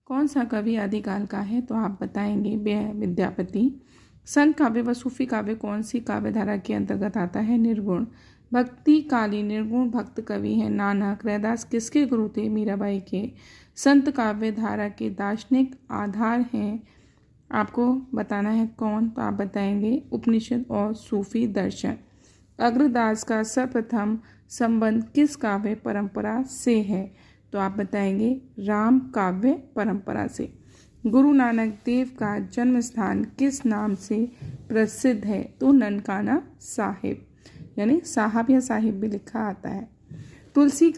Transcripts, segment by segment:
कौन सा कवि आदिकाल का है? तो आप बताएंगे विद्यापति। संत काव्य व सूफी काव्य कौन सी काव्यधारा के अंतर्गत आता है? निर्गुण। भक्ति काली निर्गुण भक्त कवि है नानक। रैदास किसके गुरु थे? मीराबाई के। संत काव्य धारा के दार्शनिक आधार हैं, आपको बताना है कौन? तो आप बताएंगे उपनिषद और सूफी दर्शन। अग्रदास का सर्वप्रथम संबंध किस काव्य परंपरा से है? तो आप बताएंगे राम काव्य परंपरा से। गुरु नानक देव का जन्म स्थान किस नाम से प्रसिद्ध है? तो ननकाना साहिब, यानी साहब या साहिब भी लिखा आता है। तुलसी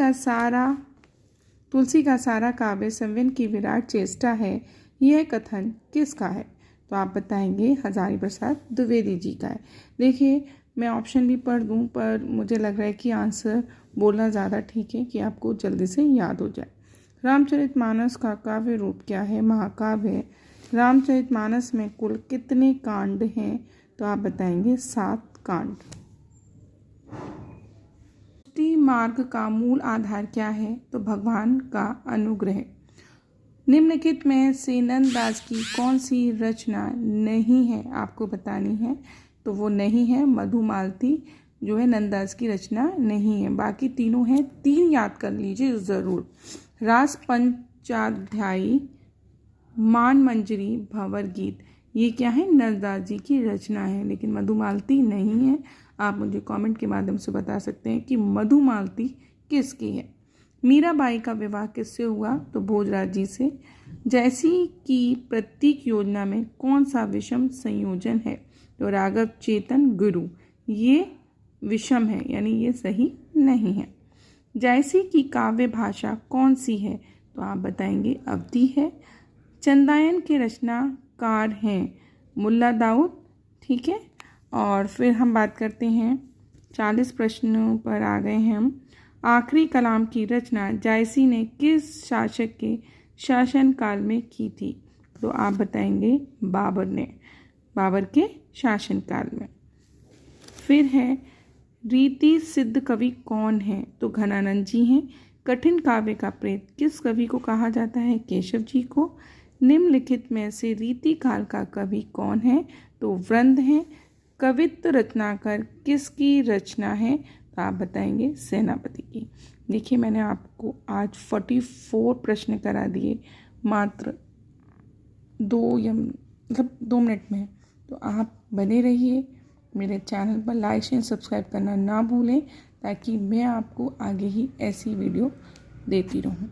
का सारा काव्य संयम की विराट चेष्टा है, यह कथन किसका है? तो आप बताएंगे हजारी प्रसाद द्विवेदी जी का है। देखिए, मैं ऑप्शन भी पढ़ दूं, पर मुझे लग रहा है कि आंसर बोलना ज़्यादा ठीक है कि आपको जल्दी से याद हो जाए। रामचरितमानस का काव्य रूप क्या है? महाकाव्य। रामचरितमानस में कुल कितने कांड हैं? तो आप बताएंगे 7 कांड। भक्ति मार्ग का मूल आधार क्या है? तो भगवान का अनुग्रह। निम्नलिखित में से नंददास की कौन सी रचना नहीं है? आपको बतानी है। तो वो नहीं है मधुमालती, जो है नंददास की रचना नहीं है। बाकी तीनों हैं, 3 याद कर लीजिए ज़रूर। रास पंचाध्यायी, मान मंजरी, भंवर गीत, ये क्या है? नंददास जी की रचना है, लेकिन मधुमालती नहीं है। आप मुझे कमेंट के माध्यम से बता सकते हैं कि मधुमालती किसकी है। मीराबाई का विवाह किससे हुआ? तो भोजराज जी से। जैसी की प्रतीक योजना में कौन सा विषम संयोजन है? तो राघव चेतन गुरु, ये विषम है, यानी ये सही नहीं है। जैसी की काव्य भाषा कौन सी है? तो आप बताएंगे अवधी है। चंदायन के रचनाकार हैं मुल्ला दाऊद, ठीक है। और फिर हम बात करते हैं, 40 प्रश्नों पर आ गए हैं हम। आखिरी कलाम की रचना जायसी ने किस शासक के शासनकाल में की थी? तो आप बताएंगे बाबर ने, बाबर के शासनकाल में। फिर है रीति सिद्ध कवि कौन है? तो घनानंद जी हैं। कठिन काव्य का प्रेत किस कवि को कहा जाता है? केशव जी को। निम्नलिखित में से रीति काल का कवि कौन है? तो वृंद हैं। कवित्व रत्नाकर किसकी रचना है? तो आप बताएंगे सेनापति की। देखिए, मैंने आपको आज 44 प्रश्न करा दिए मात्र 2 मिनट में। तो आप बने रहिए मेरे चैनल पर, लाइक शेयर सब्सक्राइब करना ना भूलें, ताकि मैं आपको आगे ही ऐसी वीडियो देती रहूं।